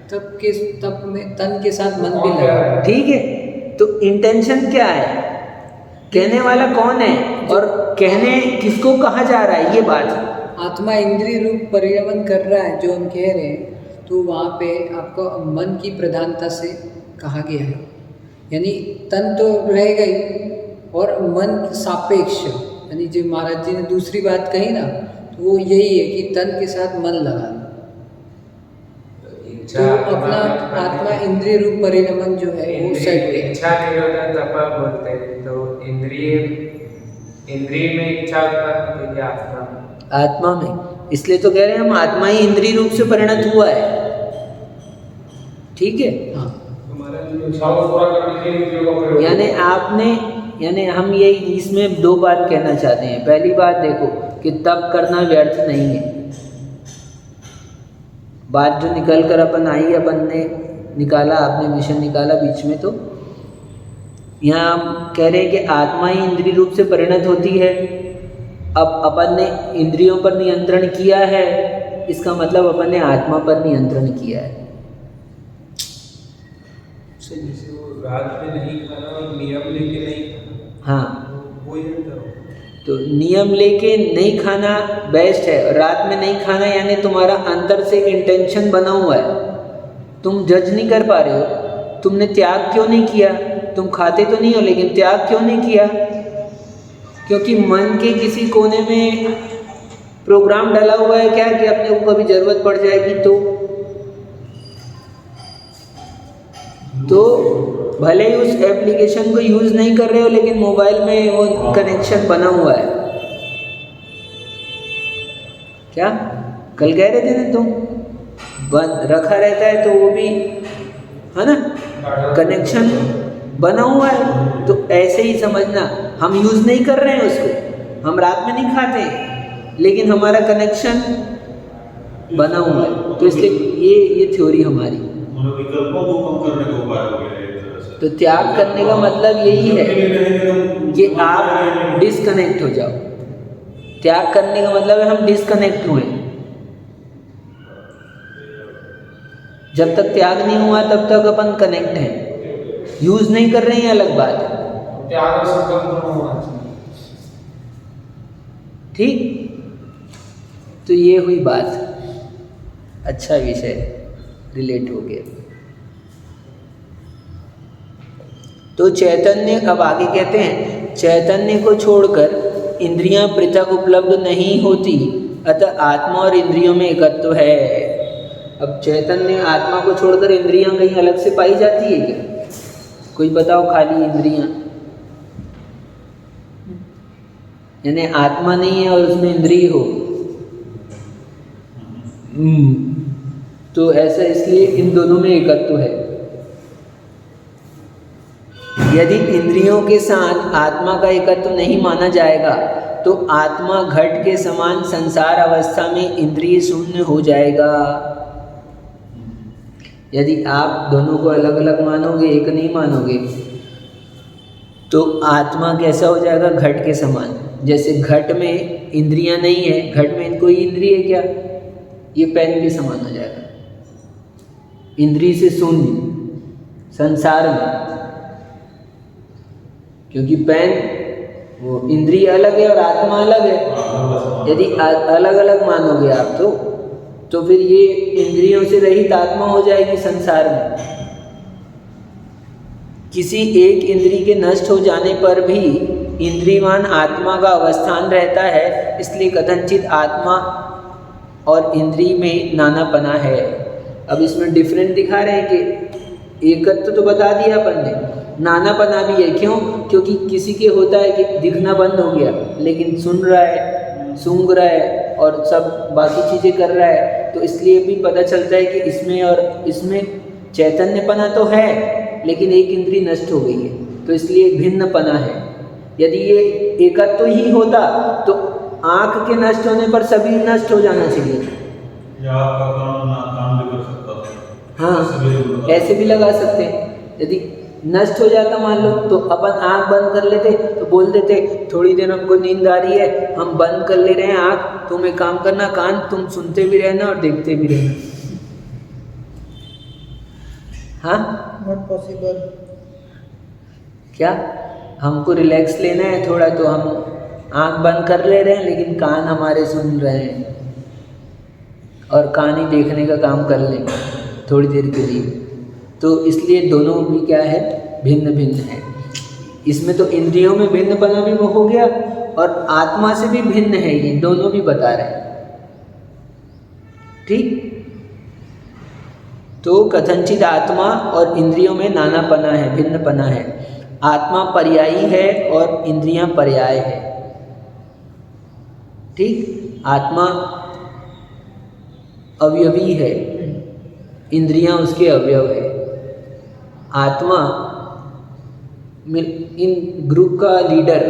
तप में तन के साथ मन भी लगा, ठीक है, तो इंटेंशन क्या है, कहने वाला कौन है और कहने किसको कहा जा रहा है, ये बात। आत्मा इंद्रिय रूप परिणमन कर रहा है जो हम कह रहे हैं, तो वहाँ पे आपको मन की प्रधानता से कहा गया है, यानी तन तो रहेगा ही और मन सापेक्ष, यानी जो महाराज जी ने दूसरी बात कही ना, तो वो यही है कि तन के साथ मन लगाना। तो अपना आत्मा इंद्रिय रूप परिणमन जो है वो सेट है। इच्छा निरोधन तपा बोलते हैं, तो इंद्रिय में इच्छा उत्पन्न होती है आत्मा में, इसलिए तो कह रहे हैं हम आत्मा ही इंद्रिय रूप से परिणत हुआ है, ठीक है। हाँ, यानी हम यही इसमें दो बात कहना चाहते हैं। पहली बात देखो कि तप करना व्यर्थ नहीं है, बात जो निकल कर अपन आई, अपन ने निकाला, आपने विषय निकाला बीच में, तो यहाँ हम कह रहे हैं कि आत्मा ही इंद्रिय रूप से परिणत होती है। अब अपन ने इंद्रियों पर नियंत्रण किया है, इसका मतलब अपन ने आत्मा पर नियंत्रण किया है। जैसे वो रात में नहीं खाना और नियम लेके नहीं खाना, हाँ, वो ये करो। तो नियम लेके नहीं खाना बेस्ट है, और रात में नहीं खाना यानी तुम्हारा अंदर से एक इंटेंशन बना हुआ है, तुम जज नहीं कर पा रहे हो, तुमने त्याग क्यों नहीं किया, तुम खाते तो नहीं हो लेकिन त्याग क्यों नहीं किया, क्योंकि मन के किसी कोने में प्रोग्राम डाला हुआ है क्या कि अपने को कभी ज़रूरत पड़ जाएगी, तो भले ही उस एप्लीकेशन को यूज़ नहीं कर रहे हो लेकिन मोबाइल में वो कनेक्शन बना हुआ है। क्या कल कह रहे थे ना तुम, बंद रखा रहता है तो वो भी है ना, कनेक्शन बना हुआ है। तो ऐसे ही समझना, हम यूज़ नहीं कर रहे हैं उसको, हम रात में नहीं खाते लेकिन हमारा कनेक्शन बना हुआ है, तो इसलिए ये थ्योरी हमारी। विकल्पों को कम करने का उपाय हो गया एक तरह से। तो त्याग करने का मतलब यही है कि आप डिस्कनेक्ट हो जाओ। त्याग करने का मतलब है हम डिस्कनेक्ट हुए। जब तक त्याग नहीं हुआ तब तक अपन कनेक्ट हैं, यूज नहीं कर रहे हैं अलग बात है। त्याग और संकल्प दोनों होना चाहिए। ठीक, तो ये हुई बात, अच्छा विषय रिलेट हो गया। तो चैतन्य, अब आगे कहते हैं, चैतन्य को छोड़कर इंद्रियां पृथक उपलब्ध नहीं होती, अतः आत्मा और इंद्रियों में एकत्व है। अब चैतन्य आत्मा को छोड़कर इंद्रियां कहीं अलग से पाई जाती है क्या? कोई बताओ, खाली इंद्रियां, यानी आत्मा नहीं है और उसमें इंद्रिय हो, तो ऐसा इसलिए इन दोनों में एकत्व है। यदि इंद्रियों के साथ आत्मा का एकत्व नहीं माना जाएगा तो आत्मा घट के समान संसार अवस्था में इंद्रिय शून्य हो जाएगा। यदि आप दोनों को अलग अलग मानोगे, एक नहीं मानोगे, तो आत्मा कैसा हो जाएगा? घट के समान। जैसे घट में इंद्रियां नहीं है, घट में कोई इंद्रिय है क्या? ये पेन के समान हो जाएगा, इंद्रिय से शून्य संसार में, क्योंकि पेन वो इंद्रिय अलग है और आत्मा अलग है। यदि अलग अलग मानोगे आप तो फिर ये इंद्रियों से रहित आत्मा हो जाएगी संसार में। किसी एक इंद्रिय के नष्ट हो जाने पर भी इंद्रियवान आत्मा का अवस्थान रहता है, इसलिए कथनचित आत्मा और इंद्रिय में नानापना है। अब इसमें डिफरेंट दिखा रहे हैं कि एकत्व तो बता दिया अपन ने, नानापना भी है। क्यों? क्योंकि किसी के होता है कि दिखना बंद हो गया लेकिन सुन रहा है, सूंघ रहा है और सब बाकी चीज़ें कर रहा है, तो इसलिए भी पता चलता है कि इसमें और इसमें चैतन्यपना तो है लेकिन एक इंद्रिय नष्ट हो गई है, तो इसलिए भिन्नपना है। यदि ये एकत्व ही होता तो आँख के नष्ट होने पर सभी नष्ट हो जाना चाहिए। या आपका काम भी कर सकता था। हाँ, ऐसे भी लगा सकते हैं। यदि नष्ट हो जाता मान लो, तो अपन आँख बंद कर लेते, तो बोल देते थोड़ी देर हमको नींद आ रही है, हम बंद कर ले रहे हैं आँख, तुम एक काम करना, कान तुम सुनते भी रहना और देखते भी रहना। हाँ, नॉट पॉसिबल। क्या हमको रिलैक्स लेना है थोड़ा, तो हम आँख बंद कर ले रहे हैं लेकिन कान हमारे सुन रहे हैं, और कान ही देखने का काम कर लेंगे थोड़ी देर के लिए। तो इसलिए दोनों भी क्या है? भिन्न भिन्न है। इसमें तो इंद्रियों में भिन्नपना भी हो गया और आत्मा से भी भिन्न है, ये दोनों भी बता रहे हैं। ठीक, तो कथनचित आत्मा और इंद्रियों में नानापना है, भिन्नपना है। आत्मा पर्यायी है और इंद्रियां पर्याय है। ठीक, आत्मा अवयवी है, इंद्रियां उसके अवयव है। आत्मा इन ग्रुप का लीडर,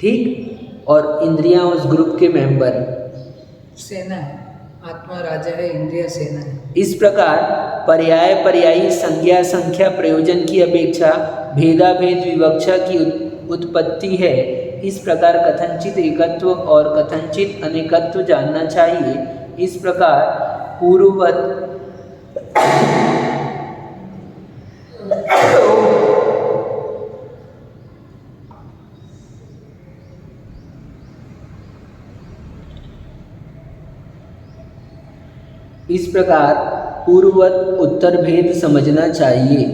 ठीक, और इंद्रियां उस ग्रुप के मेंबर। सेना है, आत्मा राजा है, इंद्रिया सेना है। इस प्रकार पर्याय पर्यायी संज्ञा संख्या प्रयोजन की अपेक्षा भेदाभेद विवक्षा की उत्पत्ति है। इस प्रकार कथनचित एकत्व और कथनचित अनेकत्व जानना चाहिए। इस प्रकार पूर्ववत उत्तर भेद समझना चाहिए।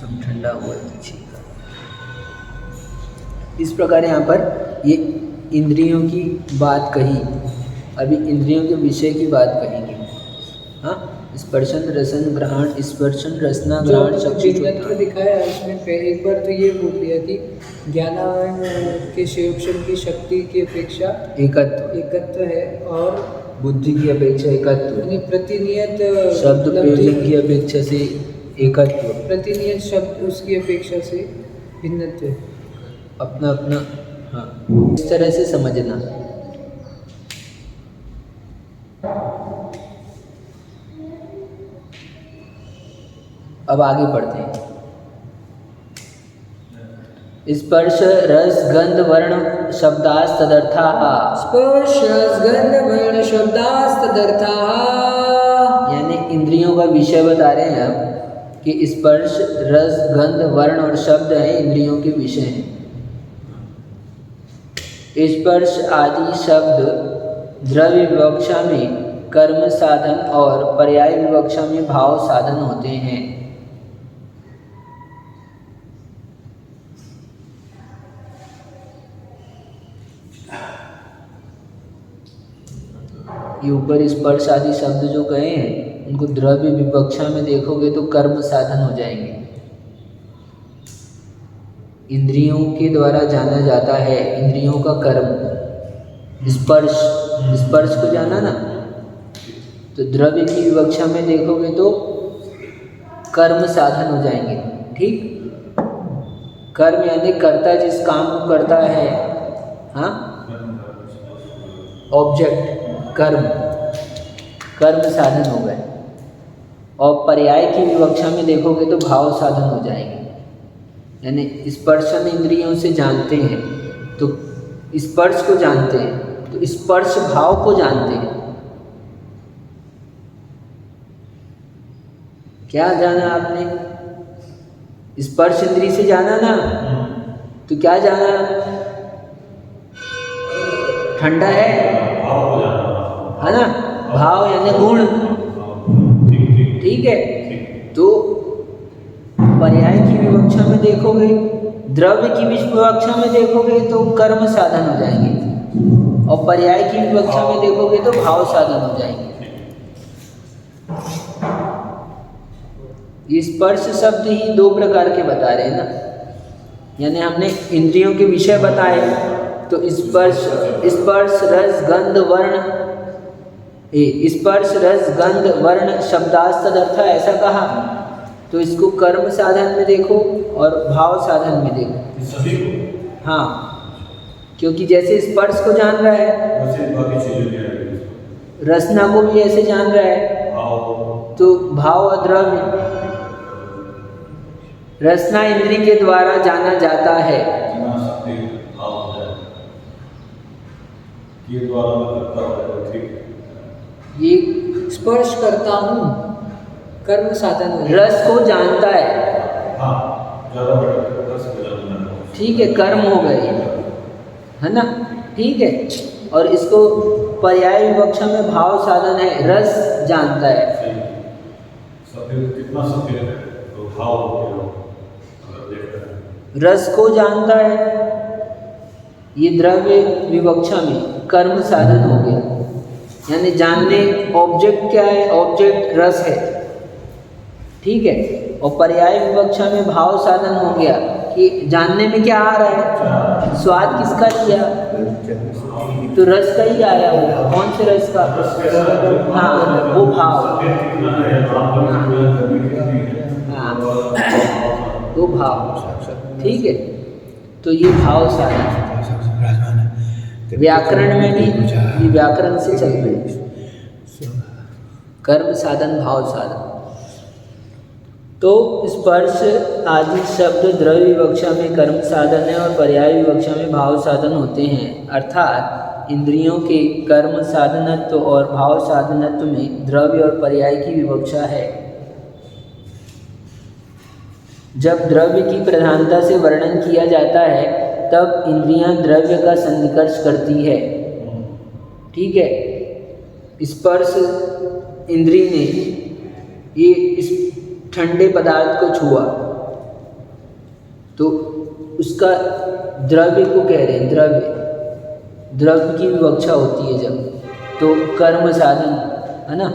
सब ठंडा हुआ है। इस प्रकार यहाँ पर ये इंद्रियों की बात कही, अभी इंद्रियों के विषय की बात कहेंगे। हाँ, स्पर्शन रसन ग्रहण, स्पर्शन रसना ग्रहण शक्ति दिखाया इसमें एक बार तो ये बोल दिया कि ज्ञानावयव के संयोजन की शक्ति की अपेक्षा एकत्व है और बुद्धि की अपेक्षा एकत्व, यानी प्रतिनियत शब्द प्रयोजन की अपेक्षा से एकत्व, प्रतिनियत शब्द उसकी अपेक्षा से भिन्नत्व है। अपना अपना, हाँ, इस तरह से समझना। अब आगे बढ़ते हैं। स्पर्श रस गंध वर्ण शब्दास तदर्थाः। स्पर्श रस गंध वर्ण शब्दास तदर्थाः। यानी इंद्रियों का विषय बता रहे हैं आप कि स्पर्श रस गंध वर्ण और शब्द हैं, इंद्रियों के विषय हैं। स्पर्श आदि शब्द द्रव्य विवक्षा में कर्म साधन और पर्याय विवक्षा में भाव साधन होते हैं। ये ऊपर स्पर्श आदि शब्द जो कहे हैं उनको द्रव्य विवक्षा में देखोगे तो कर्म साधन हो जाएंगे। इंद्रियों के द्वारा जाना जाता है, इंद्रियों का कर्म स्पर्श, स्पर्श को जाना ना, तो द्रव्य की विवक्षा में देखोगे तो कर्म साधन हो जाएंगे। ठीक, कर्म यानी कर्ता जिस काम को करता है, हाँ, ऑब्जेक्ट कर्म, कर्म साधन हो गए। और पर्याय की विवक्षा में देखोगे तो भाव साधन हो जाएंगे। यानी स्पर्शन इंद्रियों से जानते हैं तो स्पर्श को जानते हैं, तो स्पर्श भाव को जानते हैं। क्या जाना आपने? स्पर्श इंद्री से जाना ना, तो क्या जाना? ठंडा है ना, भाव यानी गुण। ठीक है, तो पर्याय की विवक्षा में देखोगे, द्रव्य की विवक्षा में देखोगे तो कर्म साधन हो जाएंगे, और पर्याय की विवक्षा में देखोगे तो भाव साधन हो जाएंगे। स्पर्श शब्द ही दो प्रकार के बता रहे हैं ना, यानी हमने इंद्रियों के विषय बताए तो स्पर्श, स्पर्श रस गंध वर्ण, स्पर्श रस गंध वर्ण शब्दास तदर्थ ऐसा कहा, तो इसको कर्म साधन में देखो और भाव साधन में देखो। हाँ, क्योंकि जैसे स्पर्श को जान रहा है, रसना को भी ऐसे जान रहा है, तो भाव और द्रव्य, रसना इंद्री के द्वारा जाना जाता है। ये स्पर्श करता हूँ, कर्म साधन हो गया। रस को जानता है, ठीक है, कर्म हो गए, है ना, ठीक है। और इसको पर्याय विवक्षा में भाव साधन है, रस जानता है। रस को जानता है, ये द्रव्य विवक्षा में कर्म साधन हो गया। यानी जानने, ऑब्जेक्ट क्या है? ऑब्जेक्ट रस है, ठीक है। और पर्याय विवक्षा में भाव साधन हो गया कि जानने में क्या आ रहा है? स्वाद किसका लिया? तो रस का ही आया होगा। कौन से रस का? हाँ, वो भाव, हाँ, वो भाव, ठीक है। तो ये भाव साधन व्याकरण में भी, ये व्याकरण से चल रहे, कर्म साधन भाव साधन। तो स्पर्श आदि शब्द द्रव्य विवक्षा में कर्म साधन है और पर्याय विवक्षा में भाव साधन होते हैं। अर्थात इंद्रियों के कर्म साधनत्व और भाव साधनत्व में द्रव्य और पर्याय की विवक्षा है। जब द्रव्य की प्रधानता से वर्णन किया जाता है तब इंद्रियां द्रव्य का सन्निकर्ष करती है, ठीक है। स्पर्श इंद्री ने ये इस ठंडे पदार्थ को छुआ तो उसका द्रव्य को कह रहे हैं, द्रव्य की विवक्षा होती है जब, तो कर्म साधन है ना।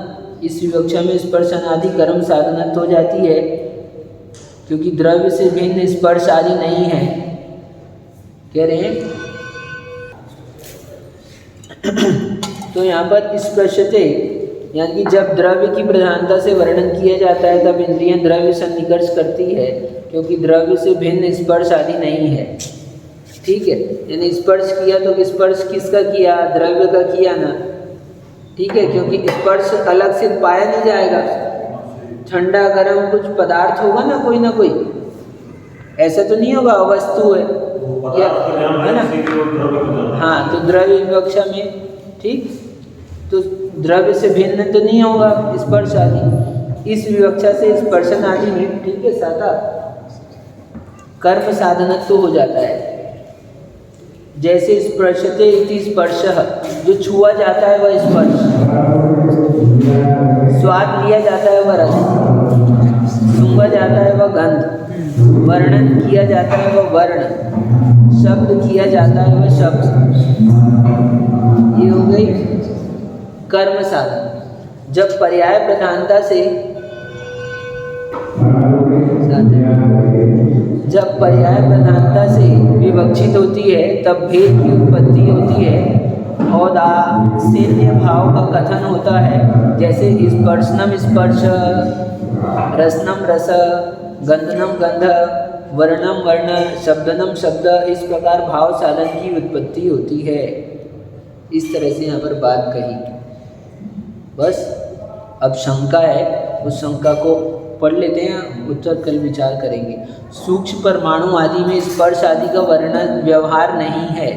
इस विवक्षा में स्पर्श अनादि कर्म साधनत्व हो जाती है, क्योंकि द्रव्य से भिन्न स्पर्श आदि नहीं है, कह रहे हैं। तो यहाँ पर स्पर्शते यानी कि जब द्रव्य की प्रधानता से वर्णन किया जाता है तब इंद्रियां द्रव्य सन्निकर्ष करती है, क्योंकि द्रव्य से भिन्न स्पर्श आदि नहीं है, ठीक है। यानी स्पर्श किया तो स्पर्श किसका किया? द्रव्य का किया ना, ठीक है, क्योंकि स्पर्श अलग से पाया नहीं जाएगा। ठंडा गर्म कुछ पदार्थ होगा ना कोई, ऐसा तो नहीं होगा वस्तु है वो या पदार्थ का जन्म है ना। इसी के और द्रव्य का जन्म। हाँ तो द्रव्य विवक्षा में, ठीक, तो द्रव्य से भिन्न तो नहीं होगा स्पर्श आदि, इस विवक्षा से स्पर्शन आदि में, ठीक है, सादा कर्म साधनत्व तो हो जाता है। जैसे स्पर्शते इति स्पर्शः, जो छुआ जाता है वह स्पर्श, स्वाद लिया जाता है वह रस, सूंघा जाता है वह गंध, वर्णन किया जाता है वह वर्ण, शब्द किया जाता है वह शब्द। ये हो गई कर्म साधन। जब पर्याय प्रधानता से विवक्षित होती है तब भेद की उत्पत्ति होती है और आसेन्य भाव का कथन होता है। जैसे स्पर्शनम स्पर्श, रसनम रस, गंधनम गंध, वर्णम वर्ण, शब्दनम शब्द, इस प्रकार भाव साधन की उत्पत्ति होती है। इस तरह से यहाँ पर बात कही। बस अब शंका है, उस शंका को पढ़ लेते हैं, उत्तर कल विचार करेंगे। सूक्ष्म परमाणु आदि में स्पर्श आदि का वर्णन व्यवहार नहीं है।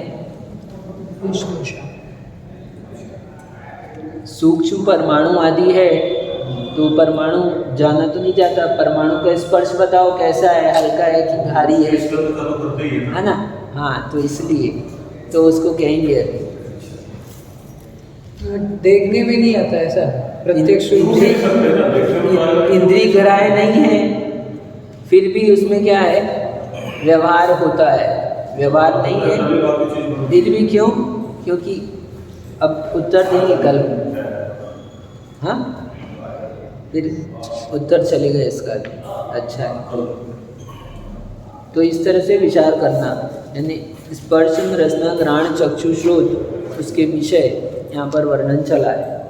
सूक्ष्म परमाणु आदि है तो परमाणु जाना तो नहीं जाता, परमाणु का स्पर्श बताओ कैसा है, हल्का है कि भारी है ना। हाँ तो इसलिए तो उसको कहेंगे देखने में नहीं आता ऐसा प्रत्यक्ष रूप से। इंद्रिय ग्राह्य नहीं है, फिर भी उसमें क्या है, व्यवहार होता है। व्यवहार नहीं है फिर भी क्यों? क्योंकि अब उत्तर देंगे कल। हाँ फिर उत्तर चलेगा इसका। अच्छा है, तो इस तरह से विचार करना, यानी स्पर्श रसना घ्राण चक्षु श्रोत उसके विषय यहाँ पर वर्णन चला है।